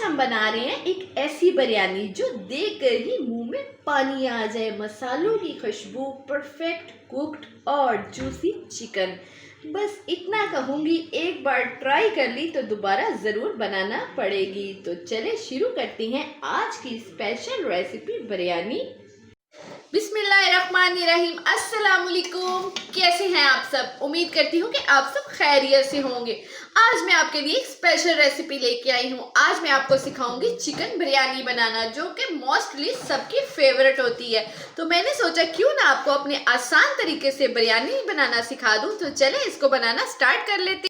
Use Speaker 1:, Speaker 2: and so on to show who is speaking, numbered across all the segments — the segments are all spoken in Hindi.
Speaker 1: हम बना रहे हैं एक ऐसी बिरयानी जो देखकर ही मुंह में पानी आ जाए। मसालों की खुशबू, परफेक्ट कुक्ड और जूसी चिकन। बस इतना कहूँगी, एक बार ट्राई कर ली तो दोबारा ज़रूर बनाना पड़ेगी। तो चले शुरू करते हैं आज की स्पेशल रेसिपी बिरयानी। बिस्मिल्लाहिर्रहमानिर्रहीम। अस्सलाम वालेकुम। कैसे हैं आप सब? उम्मीद करती हूँ कि आप सब खैरियत से होंगे। आज मैं आपके लिए एक स्पेशल रेसिपी लेके आई हूँ। आज मैं आपको सिखाऊंगी चिकन बिरयानी बनाना, जो कि मोस्टली सबकी फेवरेट होती है। तो मैंने सोचा क्यों ना आपको अपने आसान तरीके से बिरयानी बनाना सिखा दूँ। तो चले इसको बनाना स्टार्ट कर लेते हैं।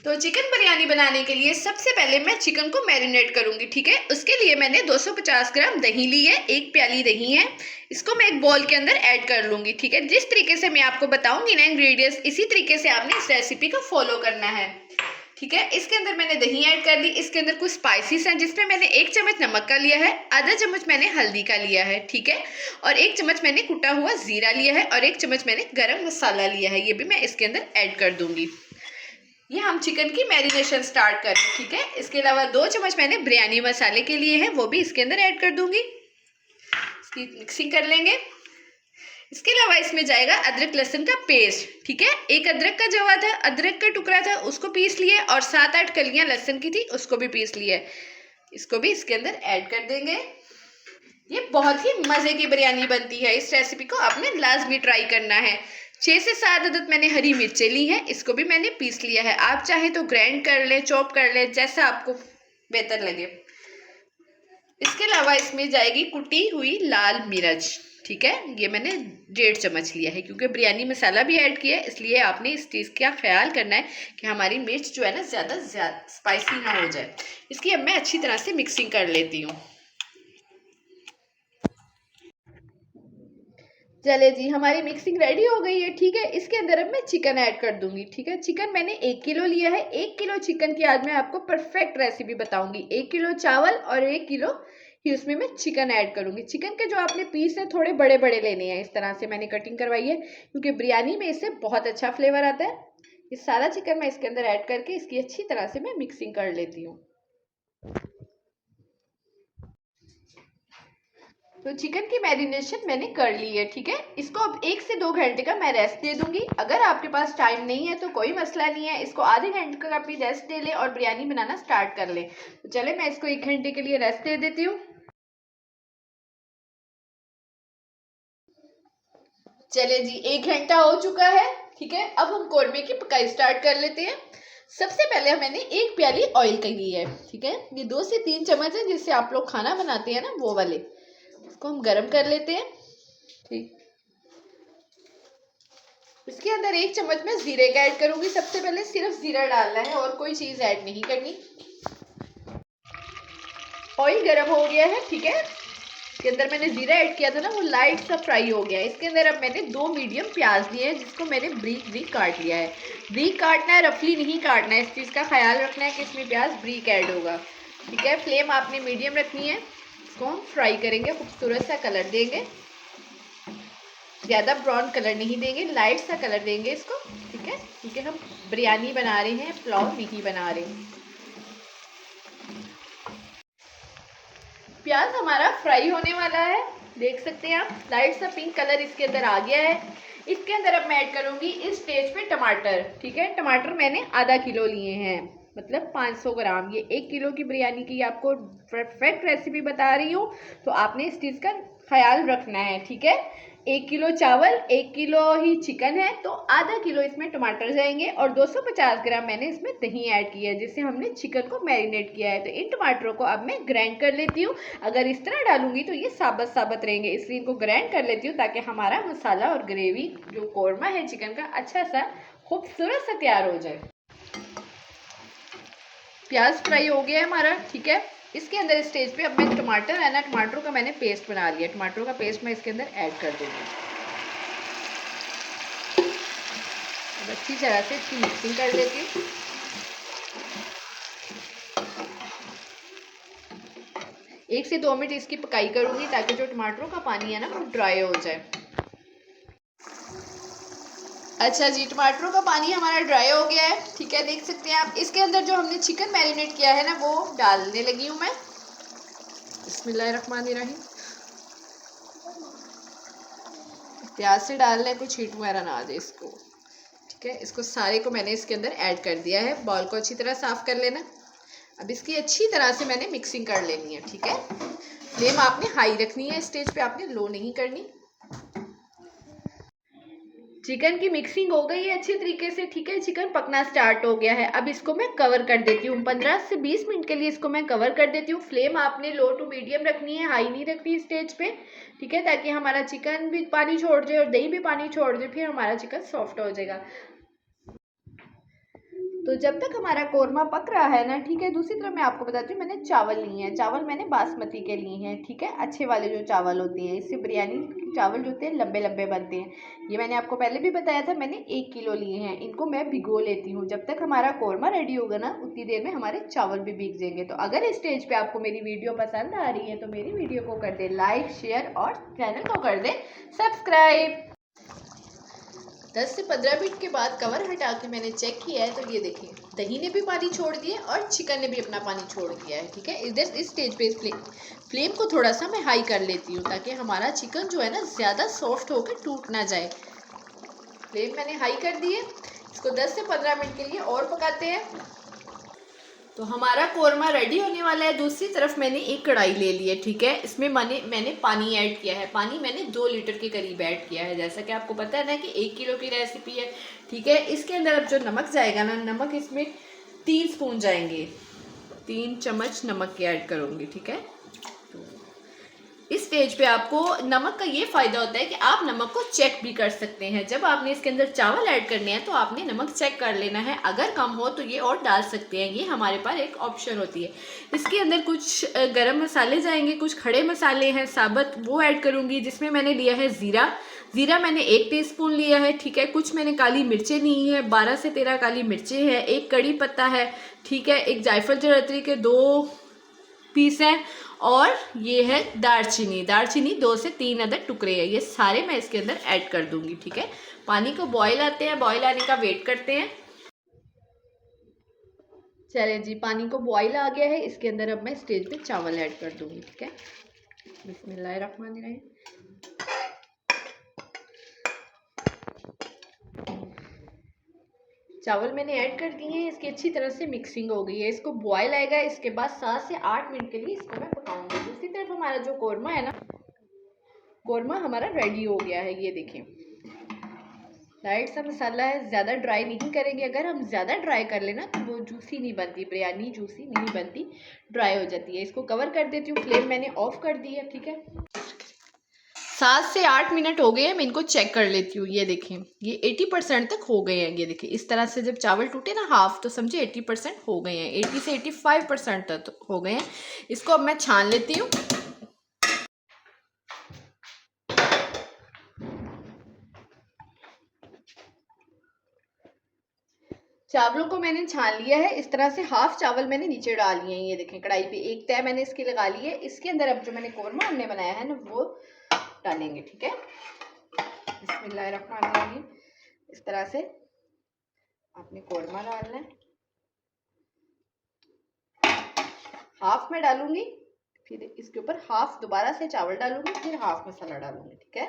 Speaker 1: तो चिकन बिरयानी बनाने के लिए सबसे पहले मैं चिकन को मैरिनेट करूंगी, ठीक है। उसके लिए मैंने 250 ग्राम दही ली है, एक प्याली दही है। इसको मैं एक बॉल के अंदर ऐड कर लूंगी, ठीक है। जिस तरीके से मैं आपको बताऊंगी ना इंग्रेडिएंट्स, इसी तरीके से आपने इस रेसिपी को फॉलो करना है, ठीक है। इसके अंदर मैंने दही ऐड कर ली। इसके अंदर कुछ स्पाइसेस हैं, जिसमें मैंने 1 चम्मच नमक का लिया है, आधा चम्मच मैंने हल्दी का लिया है, ठीक है। और 1 चम्मच मैंने कुटा हुआ जीरा लिया है और 1 चम्मच मैंने गरम मसाला लिया है। ये भी मैं इसके अंदर ऐड कर दूंगी। ये हम चिकन की मैरिनेशन स्टार्ट करें, ठीक है। इसके अलावा 2 चम्मच मैंने बिरयानी मसाले के लिए हैं, वो भी इसके अंदर ऐड कर दूंगी। इसकी मिक्सिंग कर लेंगे। इसके अलावा इसमें जाएगा अदरक लहसुन का पेस्ट, ठीक है। एक अदरक का जवा था, अदरक का टुकड़ा था, उसको पीस लिया और 7-8 कलियां लहसुन की थी, उसको भी पीस लिया। इसको भी इसके अंदर ऐड कर देंगे। ये बहुत ही मजे की बिरयानी बनती है। इस रेसिपी को आपने लाजमी ट्राई करना है। 6 से 7 अदद मैंने हरी मिर्चें ली हैं, इसको भी मैंने पीस लिया है। आप चाहे तो ग्राइंड कर ले, चॉप कर ले, जैसा आपको बेहतर लगे। इसके अलावा इसमें जाएगी कुटी हुई लाल मिर्च, ठीक है। ये मैंने 1.5 चम्मच लिया है, क्योंकि बिरयानी मसाला भी ऐड किया है, इसलिए आपने इस चीज़ का ख्याल करना है कि हमारी मिर्च जो है ना ज़्यादा स्पाइसी ना हो जाए। इसकी अब मैं अच्छी तरह से मिक्सिंग कर लेती हूँ। चले जी, हमारी मिक्सिंग रेडी हो गई है, ठीक है। इसके अंदर अब मैं चिकन ऐड कर दूंगी, ठीक है। चिकन मैंने 1 किलो लिया है। 1 किलो चिकन की आज मैं आपको परफेक्ट रेसिपी बताऊंगी। 1 किलो चावल और 1 किलो ही उसमें मैं चिकन ऐड करूंगी। चिकन के जो आपने पीस है थोड़े बड़े बड़े लेने हैं। इस तरह से मैंने कटिंग करवाई है, क्योंकि बिरयानी में इससे बहुत अच्छा फ्लेवर आता है। ये सारा चिकन मैं इसके अंदर ऐड करके इसकी अच्छी तरह से मैं मिक्सिंग कर लेती हूँ। तो चिकन की मैरिनेशन मैंने कर ली है, ठीक है। इसको अब 1 से 2 घंटे का मैं रेस्ट दे दूंगी। अगर आपके पास टाइम नहीं है तो कोई मसला नहीं है, इसको आधे घंटे का आप भी रेस्ट दे ले और बिरयानी बनाना स्टार्ट कर ले। तो चले मैं इसको 1 घंटे के लिए रेस्ट दे देती हूँ। चले जी, 1 घंटा हो चुका है, ठीक है। अब हम कौरमे की पकाई स्टार्ट कर लेते हैं। सबसे पहले मैंने 1 प्याली ऑयल की ली है, ठीक है। ये 2 से 3 चम्मच है, जिससे आप लोग खाना बनाते हैं ना, वो वाले। इसको हम गर्म कर लेते हैं, ठीक। इसके अंदर 1 चम्मच में जीरे का ऐड करूंगी। सबसे पहले सिर्फ जीरा डालना है और कोई चीज ऐड नहीं करनी। ऑयल गर्म हो गया है, ठीक है। इसके अंदर मैंने जीरा ऐड किया था ना, वो लाइट सा फ्राई हो गया है। इसके अंदर अब मैंने 2 मीडियम प्याज लिए हैं, जिसको मैंने ब्रीक ब्रीक काट लिया है। ब्रीक काटना है, रफली नहीं काटना है। इस चीज का ख्याल रखना है कि इसमें प्याज ब्रीक ऐड होगा, ठीक है। फ्लेम आपने मीडियम रखनी है। इसको हम फ्राई करेंगे, खूबसूरत सा कलर देंगे। ज़्यादा ब्राउन कलर नहीं देंगे, लाइट सा कलर देंगे इसको, ठीक है। क्योंकि हम बिरयानी बना रहे हैं, पुलाव नहीं बना रहे। प्याज हमारा फ्राई होने वाला है, देख सकते हैं आप। लाइट सा पिंक कलर इसके अंदर आ गया है। इसके अंदर अब मैं ऐड करूंगी इस स्टेज पे टमाटर, ठीक है। टमाटर मैंने आधा किलो लिए हैं, मतलब 500 ग्राम। ये 1 किलो की बिरयानी की आपको परफेक्ट रेसिपी बता रही हूँ, तो आपने इस चीज़ का ख्याल रखना है, ठीक है। 1 किलो चावल, 1 किलो ही चिकन है, तो आधा किलो इसमें टमाटर जाएंगे और 250 ग्राम मैंने इसमें दही ऐड की है, जिससे हमने चिकन को मैरिनेट किया है। तो इन टमाटरों को अब मैं ग्राइंड कर लेती हूँ। अगर इस तरह डालूंगी तो ये साबत साबत रहेंगे, इसलिए इनको ग्राइंड कर लेती हूँ, ताकि हमारा मसाला और ग्रेवी जो कौरमा है चिकन का अच्छा सा खूबसूरत सा तैयार हो जाए। प्याज फ्राई हो गया है हमारा, ठीक है। इसके अंदर इस स्टेज पे अब मैं टमाटर है ना, टमाटरों का मैंने पेस्ट बना लिया। टमाटरों का पेस्ट मैं इसके अंदर ऐड कर दूंगी। अब अच्छी तरह से इसकी मिक्सिंग कर लेती हूँ। एक से 2 मिनट इसकी पकाई करूंगी, ताकि जो टमाटरों का पानी है ना वो ड्राई हो जाए। अच्छा जी, टमाटरों का पानी हमारा ड्राई हो गया है, ठीक है, देख सकते हैं आप। इसके अंदर जो हमने चिकन मैरिनेट किया है ना, वो डालने लगी हूँ मैं। बिस्मिल्लाहिर्रहमानिर्रहीम। प्याज से डालना है, कुछ हीट वगैरह ना आ जाए इसको, ठीक है। इसको सारे को मैंने इसके अंदर ऐड कर दिया है। बॉल को अच्छी तरह साफ कर लेना। अब इसकी अच्छी तरह से मैंने मिक्सिंग कर लेनी है, ठीक है। फ्लेम आपने हाई रखनी है, स्टेज पे आपने लो नहीं करनी। चिकन की मिक्सिंग हो गई है अच्छी तरीके से, ठीक है। चिकन पकना स्टार्ट हो गया है। अब इसको मैं कवर कर देती हूँ, 15 से 20 मिनट के लिए इसको मैं कवर कर देती हूँ। फ्लेम आपने लो टू मीडियम रखनी है, हाई नहीं रखनी स्टेज पे, ठीक है, ताकि हमारा चिकन भी पानी छोड़ दे और दही भी पानी छोड़ दे, फिर हमारा चिकन सॉफ्ट हो जाएगा। तो जब तक हमारा कोरमा पक रहा है ना, ठीक है, दूसरी तरफ मैं आपको बताती हूँ, मैंने चावल लिए हैं। चावल मैंने बासमती के लिए हैं, ठीक है, अच्छे वाले जो चावल होते हैं। इससे बिरयानी चावल जो होते हैं लंबे लंबे बनते हैं। ये मैंने आपको पहले भी बताया था, मैंने 1 किलो लिए हैं। इनको मैं भिगो लेती हूँ। जब तक हमारा कोरमा रेडी होगा ना, उतनी देर में हमारे चावल भी भीग जाएंगे। तो अगर इस स्टेज पर आपको मेरी वीडियो पसंद आ रही है तो मेरी वीडियो को कर दे लाइक, शेयर और चैनल को कर दे सब्सक्राइब। 10 से 15 मिनट के बाद कवर हटा के मैंने चेक किया है, तो ये देखिए दही ने भी पानी छोड़ दिया और चिकन ने भी अपना पानी छोड़ दिया है, ठीक है। इस स्टेज पे फ्लेम को थोड़ा सा मैं हाई कर लेती हूँ, ताकि हमारा चिकन जो है ना ज़्यादा सॉफ्ट होकर टूट ना जाए। फ्लेम मैंने हाई कर दी है। इसको 10 से 15 मिनट के लिए और पकाते हैं। तो हमारा कोरमा रेडी होने वाला है। दूसरी तरफ मैंने एक कढ़ाई ले ली है, ठीक है। इसमें मैंने पानी ऐड किया है। पानी मैंने 2 लीटर के करीब ऐड किया है। जैसा कि आपको पता है ना कि 1 किलो की रेसिपी है, ठीक है। इसके अंदर अब जो नमक जाएगा ना, नमक इसमें 3 स्पून जाएंगे। 3 चम्मच नमक के ऐड करूँगी, ठीक है। इस स्टेज पे आपको नमक का ये फ़ायदा होता है कि आप नमक को चेक भी कर सकते हैं। जब आपने इसके अंदर चावल ऐड करने हैं तो आपने नमक चेक कर लेना है। अगर कम हो तो ये और डाल सकते हैं, ये हमारे पास एक ऑप्शन होती है। इसके अंदर कुछ गरम मसाले जाएंगे, कुछ खड़े मसाले हैं साबुत, वो ऐड करूँगी। जिसमें मैंने लिया है ज़ीरा मैंने 1 टीस्पून लिया है, ठीक है। कुछ मैंने काली मिर्चें ली हैं, 12 से 13 काली मिर्चें हैं। 1 कड़ी पत्ता है, ठीक है। 1 जायफल जवित्री के 2 पीस हैं। और ये है दालचीनी 2 से 3 अदद टुकड़े हैं। ये सारे मैं इसके अंदर ऐड कर दूंगी, ठीक है। पानी को बॉईल आते हैं, बॉईल आने का वेट करते हैं। चलिए जी, पानी को बॉईल आ गया है। इसके अंदर अब मैं स्टेज पे चावल ऐड कर दूंगी, ठीक है। बिस्मिल्लाहिर्रहमानिर्रहीम। चावल मैंने ऐड कर दिए हैं। इसकी अच्छी तरह से मिक्सिंग हो गई है। इसको बॉयल आएगा, इसके बाद 7 से 8 मिनट के लिए इसको मैं पकाऊंगी। दूसरी तरफ हमारा जो कोरमा है ना, कोरमा हमारा रेडी हो गया है। ये देखें, लाइट सा मसाला है, ज़्यादा ड्राई नहीं करेंगे। अगर हम ज़्यादा ड्राई कर लेना तो वो जूसी नहीं बनती, बिरयानी जूसी नहीं बनती, ड्राई हो जाती है। इसको कवर कर देती हूँ। फ्लेम मैंने ऑफ कर दी है, ठीक है। 7 से 8 मिनट हो गए हैं। मैं इनको चेक कर लेती हूँ। ये देखें, ये 80% तक हो गए हैं। ये देखिए, इस तरह से जब चावल टूटे ना हाफ, तो समझे 80% हो गए हैं। 80 से 85% तक हो गए हैं। इसको अब मैं छान लेती हूँ। चावलों को मैंने छान लिया है। इस तरह से हाफ चावल मैंने नीचे डाल लिए हैं। ये देखें, कढ़ाई पे एक तय मैंने इसकी लगा ली है। इसके अंदर अब जो मैंने कोरमा हमने बनाया है ना, वो डालेंगे, ठीक है। बिस्मिल्लाहिर्रहमानिर्रहीम। इस तरह से आपने कोरमा डालना है। हाफ मैं डालूंगी, फिर इसके ऊपर हाफ दोबारा से चावल डालूंगी, फिर हाफ मसाला डालूंगी, ठीक है।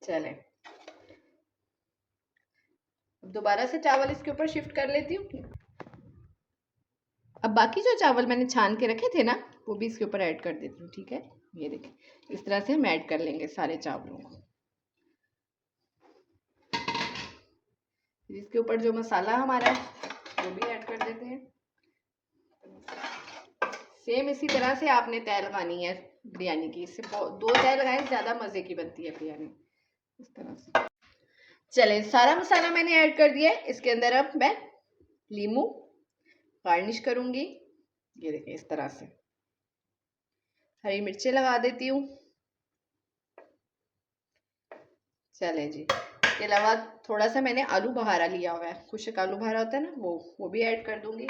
Speaker 1: चलें, दोबारा से चावल इसके ऊपर शिफ्ट कर लेती हूँ। अब बाकी जो चावल मैंने छान के रखे थे ना, वो भी इसके ऊपर ऐड कर देती हूँ, ठीक है। ये देखें, इस तरह से हम ऐड कर लेंगे सारे चावलों को। इसके ऊपर जो मसाला हमारा है वो भी ऐड कर देते हैं। सेम इसी तरह से आपने तय लगानी है बिरयानी की। इससे 2 तय लगाएं, ज़्यादा मज़े की बनती है बिरयानी। इस तरह से चले, सारा मसाला मैंने ऐड कर दिया है। इसके अंदर अब मैं लीमू गार्निश करूंगी। ये देखिए, इस तरह से हरी मिर्चें लगा देती हूँ। चलें जी, इसके अलावा थोड़ा सा मैंने आलू बहारा लिया हुआ है, कुछ एक आलू बहारा होता है ना, वो भी ऐड कर दूंगी।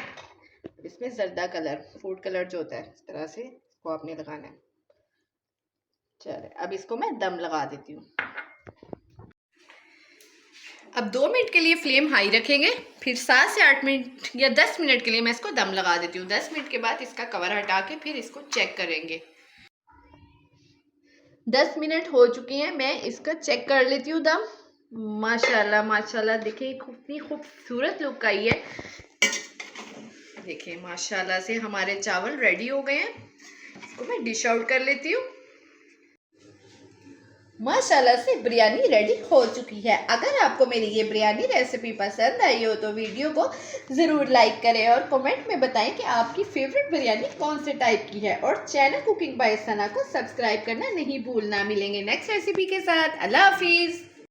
Speaker 1: इसमें जर्दा कलर, फूड कलर जो होता है, इस तरह से इसको आपने लगाना है। चलिए अब इसको मैं दम लगा देती हूँ। अब 2 मिनट के लिए फ्लेम हाई रखेंगे, फिर 7 से 8 मिनट या 10 मिनट के लिए मैं इसको दम लगा देती हूँ। 10 मिनट के बाद इसका कवर हटा के फिर इसको चेक करेंगे। 10 मिनट हो चुकी हैं, मैं इसका चेक कर लेती हूँ दम। माशाल्लाह माशाल्लाह, देखिए कितनी खूबसूरत लुक आई है। देखिए माशाल्लाह से हमारे चावल रेडी हो गए हैं। इसको मैं डिश आउट कर लेती हूँ। माशाल्लाह से बिरयानी रेडी हो चुकी है। अगर आपको मेरी ये बिरयानी रेसिपी पसंद आई हो तो वीडियो को ज़रूर लाइक करें और कमेंट में बताएं कि आपकी फेवरेट बिरयानी कौन से टाइप की है। और चैनल कुकिंग बाय सना को सब्सक्राइब करना नहीं भूलना। मिलेंगे नेक्स्ट रेसिपी के साथ। अल्लाह हाफिज़।